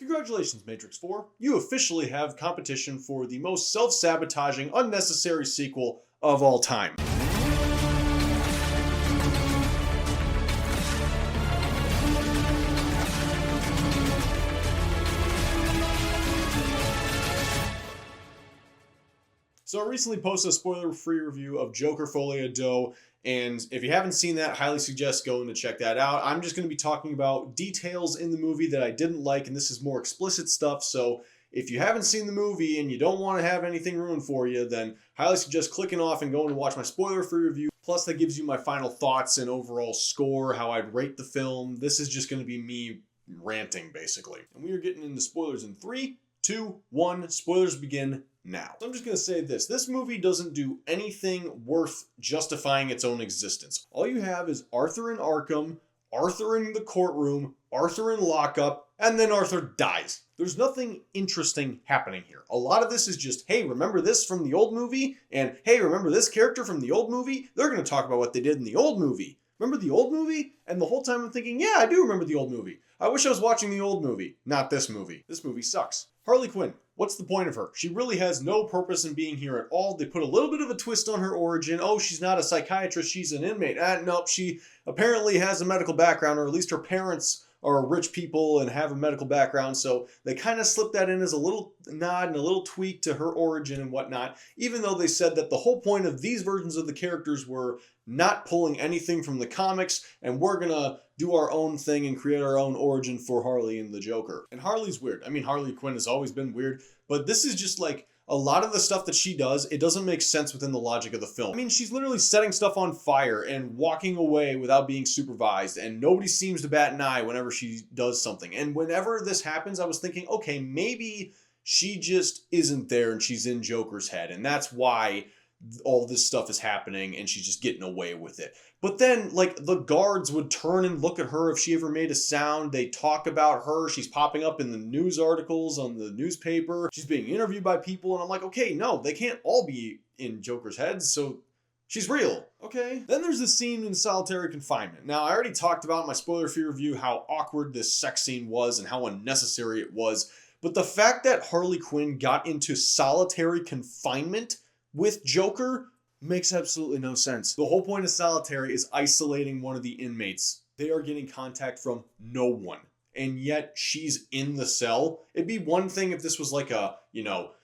Congratulations, Matrix 4. You officially have competition for the most self-sabotaging, unnecessary sequel of all time. So I recently posted a spoiler-free review of Joker Folie, Deux, and if you haven't seen that, highly suggest going to check that out. I'm just going to be talking about details in the movie that I didn't like, and this is more explicit stuff, so if you haven't seen the movie and you don't want to have anything ruined for you, then highly suggest clicking off and going to watch my spoiler-free review. Plus, that gives you my final thoughts and overall score, how I'd rate the film. This is just going to be me ranting, basically. And we are getting into spoilers in 3, 2, 1. Spoilers begin now. So I'm just going to say this. This movie doesn't do anything worth justifying its own existence. All you have is Arthur in Arkham, Arthur in the courtroom, Arthur in lockup, and then Arthur dies. There's nothing interesting happening here. A lot of this is just, hey, remember this from the old movie? And hey, remember this character from the old movie? They're going to talk about what they did in the old movie. Remember the old movie? And the whole time I'm thinking, yeah, I do remember the old movie. I wish I was watching the old movie, not this movie. This movie sucks. Harley Quinn, what's the point of her? She really has no purpose in being here at all. They put a little bit of a twist on her origin. Oh, she's not a psychiatrist, she's an inmate. Nope, she apparently has a medical background, or at least her parents are rich people and have a medical background, so they kind of slipped that in as a little nod and a little tweak to her origin and whatnot, even though they said that the whole point of these versions of the characters were not pulling anything from the comics, and we're gonna do our own thing and create our own origin for Harley and the Joker. And Harley's weird. I mean, Harley Quinn has always been weird, but this is just like, a lot of the stuff that she does, it doesn't make sense within the logic of the film. I mean, she's literally setting stuff on fire and walking away without being supervised, and nobody seems to bat an eye whenever she does something. And whenever this happens, I was thinking, okay, maybe she just isn't there and she's in Joker's head, and that's why all this stuff is happening and she's just getting away with it. But then, like, the guards would turn and look at her if she ever made a sound. They talk about her. She's popping up in the news articles on the newspaper. She's being interviewed by people, and I'm like, okay, no, they can't all be in Joker's head, so she's real. Okay. Then there's the scene in solitary confinement. Now, I already talked about in my spoiler-free review how awkward this sex scene was and how unnecessary it was. But the fact that Harley Quinn got into solitary confinement with Joker makes absolutely no sense. The whole point of solitary is isolating one of the inmates. They are getting contact from no one, and yet she's in the cell. It'd be one thing if this was like a,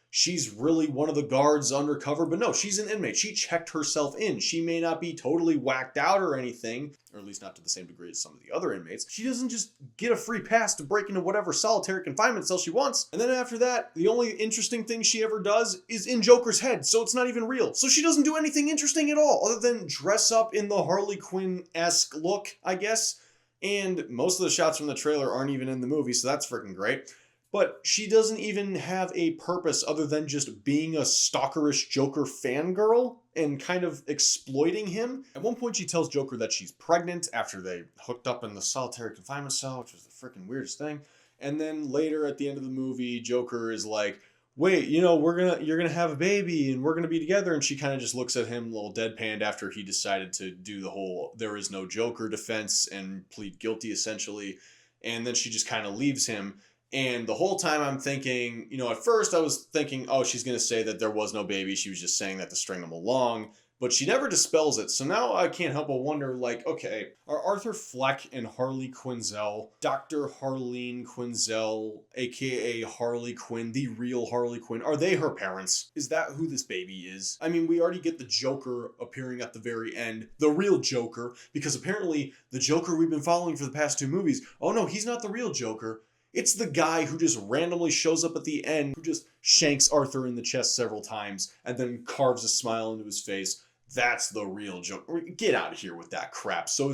she's really one of the guards undercover, but no, she's an inmate. She checked herself in. She may not be totally whacked out or anything, or at least not to the same degree as some of the other inmates. She doesn't just get a free pass to break into whatever solitary confinement cell she wants. And then after that, the only interesting thing she ever does is in Joker's head, so it's not even real. So she doesn't do anything interesting at all, other than dress up in the Harley Quinn-esque look, I guess. And most of the shots from the trailer aren't even in the movie, so that's freaking great. But she doesn't even have a purpose other than just being a stalkerish Joker fangirl and kind of exploiting him. At one point, she tells Joker that she's pregnant after they hooked up in the solitary confinement cell, which was the freaking weirdest thing. And then later at the end of the movie, Joker is like, wait, you're gonna have a baby and we're gonna be together. And she kind of just looks at him a little deadpanned after he decided to do the whole there is no Joker defense and plead guilty essentially. And then she just kind of leaves him. And the whole time I'm thinking, at first I was thinking, oh, she's going to say that there was no baby. She was just saying that to string them along. But she never dispels it. So now I can't help but wonder, like, okay, are Arthur Fleck and Harley Quinzel, Dr. Harleen Quinzel, a.k.a. Harley Quinn, the real Harley Quinn, are they her parents? Is that who this baby is? I mean, we already get the Joker appearing at the very end, the real Joker, because apparently the Joker we've been following for the past 2 movies, oh no, he's not the real Joker. It's the guy who just randomly shows up at the end, who just shanks Arthur in the chest several times and then carves a smile into his face. That's the real Joker. Get out of here with that crap. So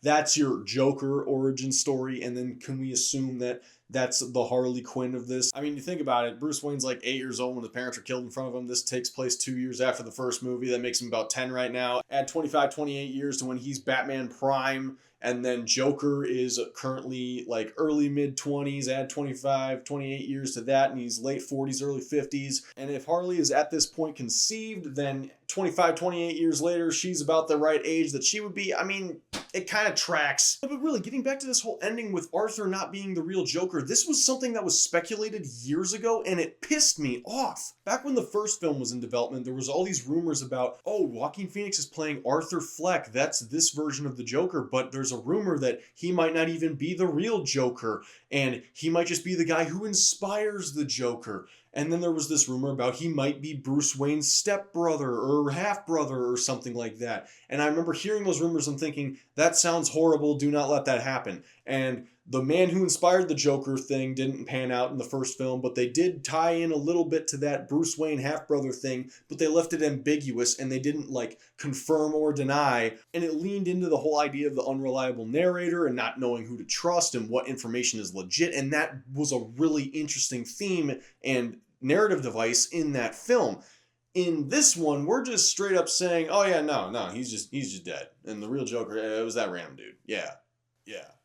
that's your Joker origin story, and then can we assume that that's the Harley Quinn of this? I mean, you think about it, Bruce Wayne's like 8 years old when his parents are killed in front of him. This takes place 2 years after the first movie. That makes him about 10 right now. Add 25, 28 years to when he's Batman Prime. And then Joker is currently like early mid-20s, add 25, 28 years to that, and he's late 40s, early 50s. And if Harley is at this point conceived, then 25, 28 years later, she's about the right age that she would be. I mean, it kind of tracks. But really, getting back to this whole ending with Arthur not being the real Joker Joker, this was something that was speculated years ago, and it pissed me off. Back when the first film was in development, there was all these rumors about, oh, Joaquin Phoenix is playing Arthur Fleck. That's this version of the Joker, but there's a rumor that he might not even be the real Joker, and he might just be the guy who inspires the Joker. And then there was this rumor about he might be Bruce Wayne's stepbrother or half-brother or something like that. And I remember hearing those rumors and thinking, that sounds horrible, do not let that happen. And the man who inspired the Joker thing didn't pan out in the first film, but they did tie in a little bit to that Bruce Wayne half-brother thing, but they left it ambiguous and they didn't confirm or deny, and it leaned into the whole idea of the unreliable narrator and not knowing who to trust and what information is legit, and that was a really interesting theme and narrative device in that film. In this one, we're just straight up saying, oh yeah, no, he's just dead. And the real Joker, it was that random dude. Yeah.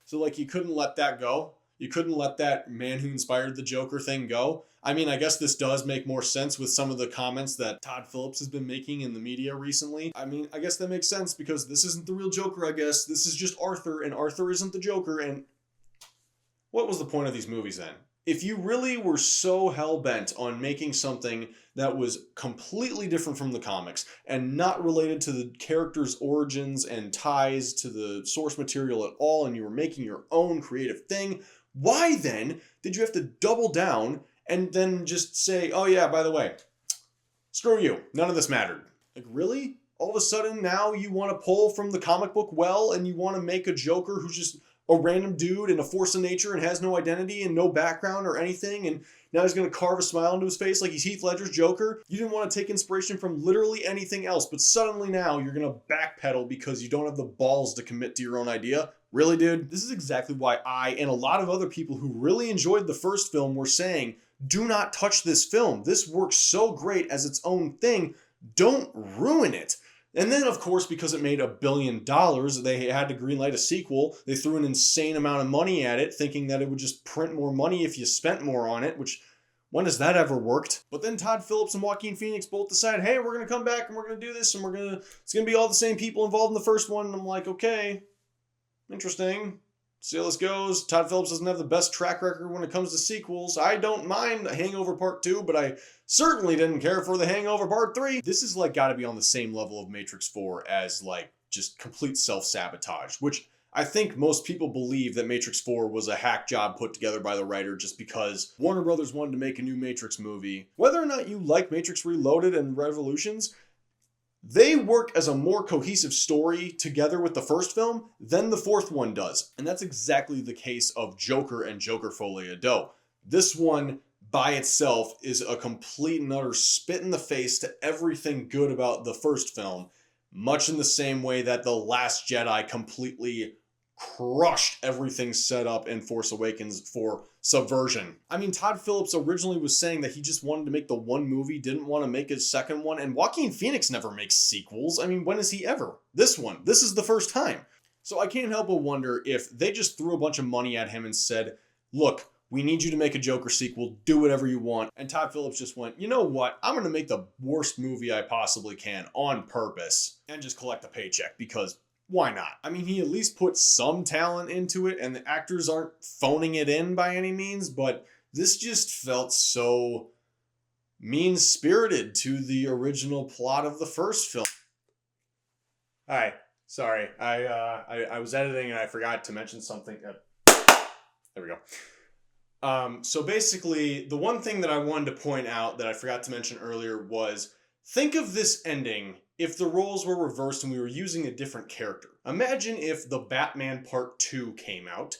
So you couldn't let that go? You couldn't let that man who inspired the Joker thing go? I mean, I guess this does make more sense with some of the comments that Todd Phillips has been making in the media recently. I mean, I guess that makes sense because this isn't the real Joker, I guess. This is just Arthur, and Arthur isn't the Joker, and what was the point of these movies then? If you really were so hell-bent on making something that was completely different from the comics and not related to the character's origins and ties to the source material at all, and you were making your own creative thing, why then did you have to double down and then just say, oh yeah, by the way, screw you, none of this mattered? Really? All of a sudden now you want to pull from the comic book well and you want to make a Joker who's just a random dude and a force of nature and has no identity and no background or anything, and now he's going to carve a smile into his face like he's Heath Ledger's Joker? You didn't want to take inspiration from literally anything else, but suddenly now you're going to backpedal because you don't have the balls to commit to your own idea? Really, dude? This is exactly why I and a lot of other people who really enjoyed the first film were saying, do not touch this film. This works so great as its own thing. Don't ruin it. And then, of course, because it made $1 billion, they had to greenlight a sequel. They threw an insane amount of money at it, thinking that it would just print more money if you spent more on it, which, when has that ever worked? But then Todd Phillips and Joaquin Phoenix both decide, hey, we're going to come back and we're going to do this, and it's going to be all the same people involved in the first one. And I'm like, okay, interesting. See how this goes. Todd Phillips doesn't have the best track record when it comes to sequels. I don't mind Hangover Part 2, but I certainly didn't care for The Hangover Part 3. This is got to be on the same level of Matrix 4 as just complete self-sabotage, which I think most people believe that Matrix 4 was a hack job put together by the writer just because Warner Brothers wanted to make a new Matrix movie. Whether or not you like Matrix Reloaded and Revolutions, they work as a more cohesive story together with the first film than the fourth one does. And that's exactly the case of Joker and Joker Folie Deux. This one, by itself, is a complete and utter spit in the face to everything good about the first film, much in the same way that The Last Jedi completely crushed everything set up in Force Awakens for subversion. I mean, Todd Phillips originally was saying that he just wanted to make the one movie, didn't want to make his second one, and Joaquin Phoenix never makes sequels. I mean, when has he ever? This is the first time. So I can't help but wonder if they just threw a bunch of money at him and said, look, we need you to make a Joker sequel, do whatever you want. And Todd Phillips just went, you know what, I'm going to make the worst movie I possibly can on purpose and just collect a paycheck because why not? I mean, he at least put some talent into it, and the actors aren't phoning it in by any means, but this just felt so mean-spirited to the original plot of the first film. Hi, sorry. I was editing and I forgot to mention something. There we go. So basically, the one thing that I wanted to point out that I forgot to mention earlier was, think of this ending if the roles were reversed and we were using a different character. Imagine if the Batman Part 2 came out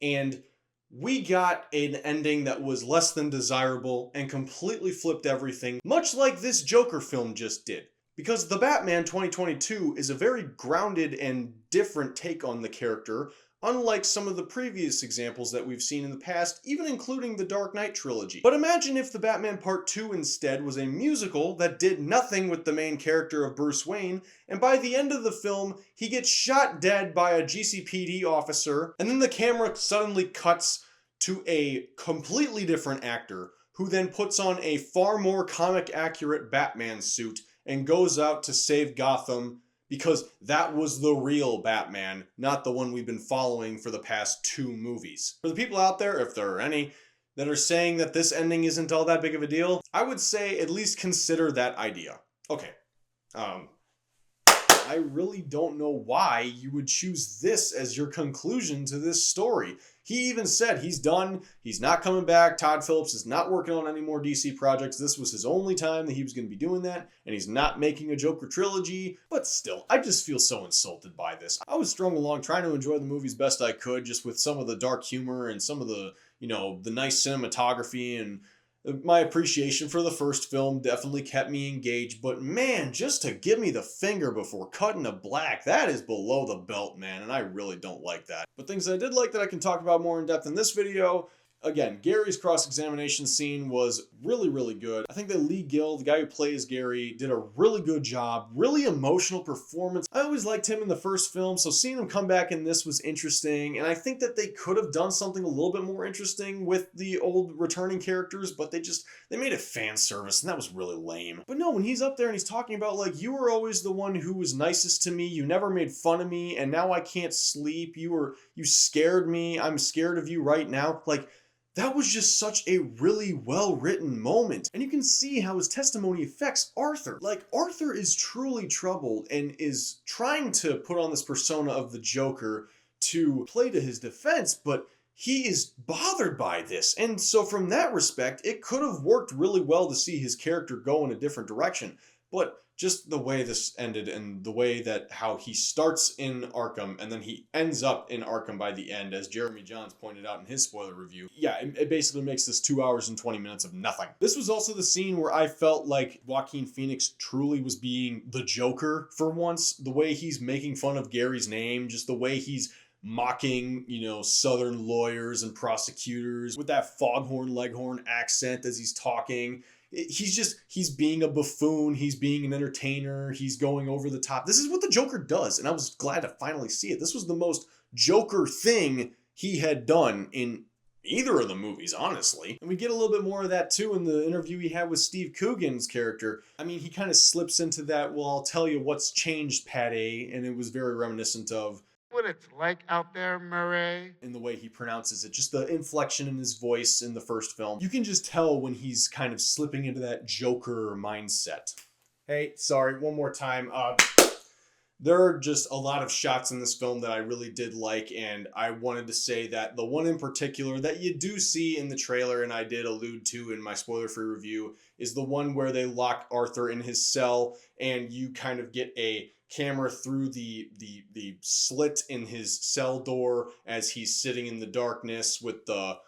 and we got an ending that was less than desirable and completely flipped everything, much like this Joker film just did. Because The Batman 2022 is a very grounded and different take on the character, unlike some of the previous examples that we've seen in the past, even including the Dark Knight trilogy. But imagine if The Batman Part 2 instead was a musical that did nothing with the main character of Bruce Wayne, and by the end of the film, he gets shot dead by a GCPD officer, and then the camera suddenly cuts to a completely different actor, who then puts on a far more comic-accurate Batman suit and goes out to save Gotham, because that was the real Batman, not the one we've been following for the past 2 movies. For the people out there, if there are any, that are saying that this ending isn't all that big of a deal, I would say at least consider that idea. Okay, I really don't know why you would choose this as your conclusion to this story. He even said he's done, he's not coming back, Todd Phillips is not working on any more DC projects, this was his only time that he was going to be doing that, and he's not making a Joker trilogy, but still, I just feel so insulted by this. I was strung along trying to enjoy the movies best I could, just with some of the dark humor and some of the, the nice cinematography, and my appreciation for the first film definitely kept me engaged, but man, just to give me the finger before cutting to black, that is below the belt, man, and I really don't like that. But things I did like that I can talk about more in depth in this video. Again, Gary's cross-examination scene was really, really good. I think that Lee Gill, the guy who plays Gary, did a really good job. Really emotional performance. I always liked him in the first film, so seeing him come back in this was interesting. And I think that they could have done something a little bit more interesting with the old returning characters, but they made it fan service, and that was really lame. But no, when he's up there and he's talking about, like, you were always the one who was nicest to me, you never made fun of me, and now I can't sleep, you scared me, I'm scared of you right now. Like, that was just such a really well-written moment. And you can see how his testimony affects Arthur. Like, Arthur is truly troubled and is trying to put on this persona of the Joker to play to his defense, but he is bothered by this. And so from that respect, it could have worked really well to see his character go in a different direction. But just the way this ended and the way that how he starts in Arkham and then he ends up in Arkham by the end, as Jeremy Johns pointed out in his spoiler review, yeah, it basically makes this 2 hours and 20 minutes of nothing. This was also the scene where I felt like Joaquin Phoenix truly was being the Joker for once. The way he's making fun of Gary's name, just the way he's mocking, Southern lawyers and prosecutors with that foghorn leghorn accent as he's talking. He's being a buffoon, he's being an entertainer, he's going over the top. This is what the Joker does, and I was glad to finally see it. This was the most Joker thing he had done in either of the movies, honestly. And we get a little bit more of that too in the interview he had with Steve Coogan's character. I mean, he kind of slips into that, well, I'll tell you what's changed, Patty, and it was very reminiscent of what it's like out there, Murray. In the way he pronounces it, just the inflection in his voice in the first film. You can just tell when he's kind of slipping into that Joker mindset. Hey, sorry, one more time. There are just a lot of shots in this film that I really did like, and I wanted to say that the one in particular that you do see in the trailer, and I did allude to in my spoiler-free review, is the one where they lock Arthur in his cell, and you kind of get a camera through the slit in his cell door as he's sitting in the darkness with the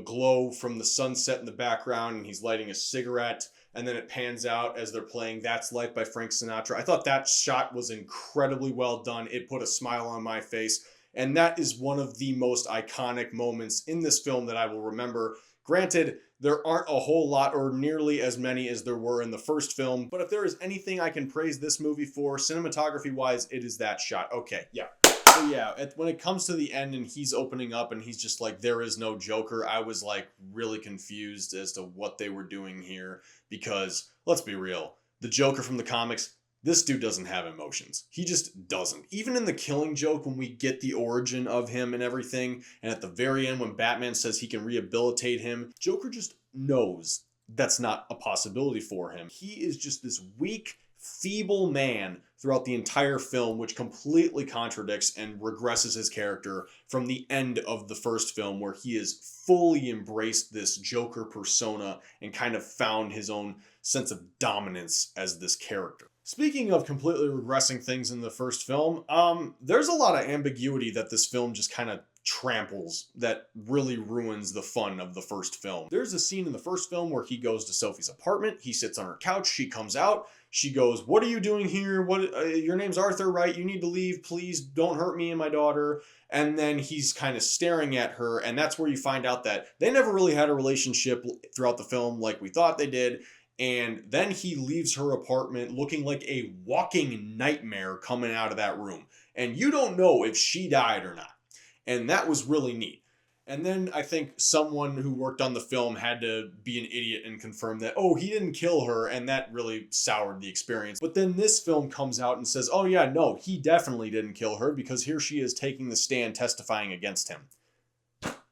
glow from the sunset in the background, and he's lighting a cigarette, and then it pans out as they're playing That's Life by Frank Sinatra. I thought that shot was incredibly well done. It put a smile on my face, and that is one of the most iconic moments in this film that I will remember. Granted, there aren't a whole lot or nearly as many as there were in the first film, but if there is anything I can praise this movie for, cinematography-wise, it is that shot. Okay, yeah. So yeah, when it comes to the end and he's opening up and he's just like, there is no Joker, I was like really confused as to what they were doing here, because let's be real, the Joker from the comics, this dude doesn't have emotions. He just doesn't. Even in the Killing Joke, when we get the origin of him and everything, and at the very end when Batman says he can rehabilitate him, Joker just knows that's not a possibility for him. He is just this weak, feeble man throughout the entire film, which completely contradicts and regresses his character from the end of the first film, where he has fully embraced this Joker persona and kind of found his own sense of dominance as this character. Speaking of completely regressing things in the first film, there's a lot of ambiguity that this film just kind of tramples that really ruins the fun of the first film. There's a scene in the first film where he goes to Sophie's apartment, he sits on her couch, she comes out, she goes, "What are you doing here? Your name's Arthur, right? You need to leave, please don't hurt me and my daughter." And then he's kind of staring at her, and that's where you find out that they never really had a relationship throughout the film like we thought they did. And then he leaves her apartment looking like a walking nightmare coming out of that room. And you don't know if she died or not. And that was really neat. And then I think someone who worked on the film had to be an idiot and confirm that, oh, he didn't kill her, and that really soured the experience. But then this film comes out and says, oh yeah, no, he definitely didn't kill her because here she is taking the stand testifying against him.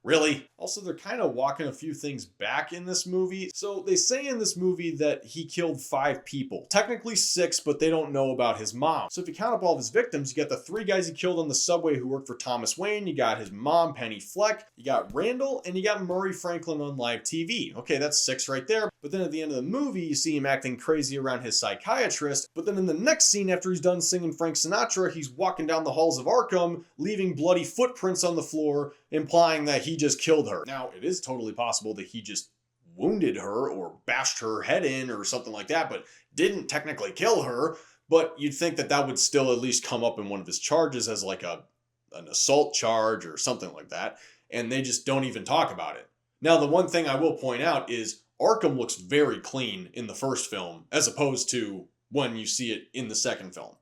Really? Also, they're kind of walking a few things back in this movie. So they say in this movie that he killed 5 people. Technically 6, but they don't know about his mom. So if you count up all of his victims, you got the 3 guys he killed on the subway who worked for Thomas Wayne. You got his mom, Penny Fleck. You got Randall, and you got Murray Franklin on live TV. Okay, that's 6 right there. But then at the end of the movie, you see him acting crazy around his psychiatrist. But then in the next scene, after he's done singing Frank Sinatra, he's walking down the halls of Arkham, leaving bloody footprints on the floor, implying that he just killed her. Now, it is totally possible that he just wounded her or bashed her head in or something like that, but didn't technically kill her. But you'd think that that would still at least come up in one of his charges as like an assault charge or something like that. And they just don't even talk about it. Now, the one thing I will point out is Arkham looks very clean in the first film as opposed to when you see it in the second film.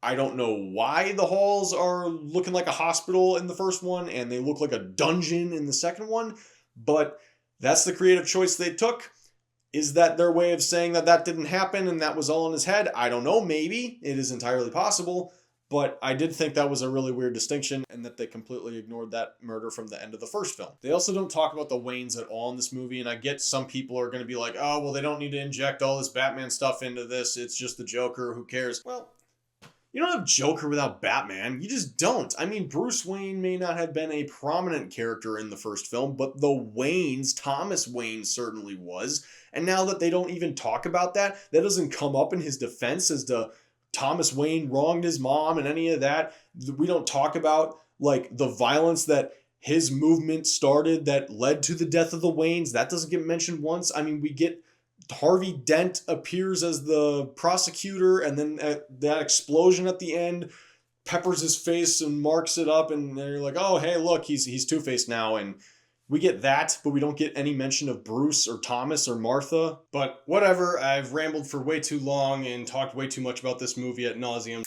I don't know why the halls are looking like a hospital in the first one and they look like a dungeon in the second one, but that's the creative choice they took. Is that their way of saying that that didn't happen and that was all in his head? I don't know, maybe. It is entirely possible, but I did think that was a really weird distinction and that they completely ignored that murder from the end of the first film. They also don't talk about the Waynes at all in this movie, and I get some people are going to be like, oh, well, they don't need to inject all this Batman stuff into this. It's just the Joker. Who cares? Well, you don't have Joker without Batman. You just don't. I mean, Bruce Wayne may not have been a prominent character in the first film, but the Waynes, Thomas Wayne certainly was. And now that they don't even talk about that, that doesn't come up in his defense as to Thomas Wayne wronged his mom and any of that. We don't talk about like the violence that his movement started that led to the death of the Waynes. That doesn't get mentioned once. I mean, we get Harvey Dent appears as the prosecutor, and then that explosion at the end peppers his face and marks it up, and they're like, oh, hey, look, he's Two-Face now, and we get that, but we don't get any mention of Bruce or Thomas or Martha. But whatever, I've rambled for way too long and talked way too much about this movie ad nauseum.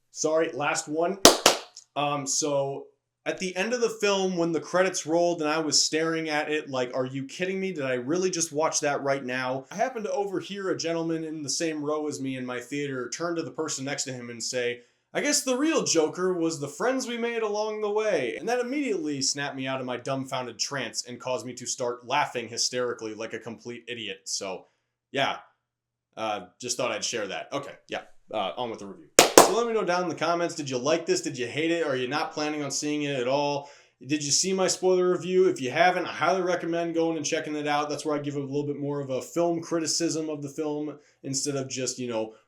Sorry, last one. So at the end of the film, when the credits rolled and I was staring at it like, are you kidding me? Did I really just watch that right now? I happened to overhear a gentleman in the same row as me in my theater turn to the person next to him and say, I guess the real Joker was the friends we made along the way. And that immediately snapped me out of my dumbfounded trance and caused me to start laughing hysterically like a complete idiot. So, yeah, just thought I'd share that. Okay, yeah, on with the review. So let me know down in the comments, did you like this? Did you hate it? Are you not planning on seeing it at all? Did you see my spoiler review? If you haven't, I highly recommend going and checking it out. That's where I give a little bit more of a film criticism of the film instead of just,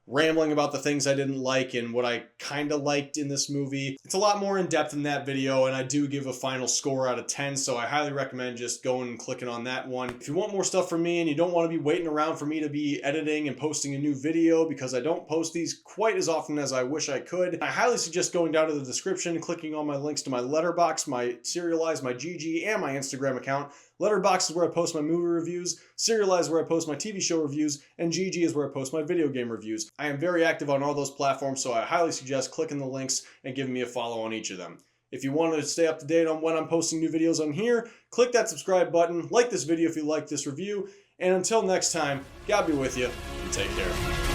rambling about the things I didn't like and what I kind of liked in this movie. It's a lot more in depth in that video, and I do give a final score out of 10, so I highly recommend just going and clicking on that one. If you want more stuff from me and you don't want to be waiting around for me to be editing and posting a new video because I don't post these quite as often as I wish I could, I highly suggest going down to the description, clicking on my links to my Letterboxd, my Serialized, my GG, and my Instagram account. Letterboxd is where I post my movie reviews, Serialized is where I post my TV show reviews, and GG is where I post my video game reviews. I am very active on all those platforms, so I highly suggest clicking the links and giving me a follow on each of them. If you want to stay up to date on when I'm posting new videos on here, click that subscribe button, like this video if you like this review, and until next time, God be with you, and take care.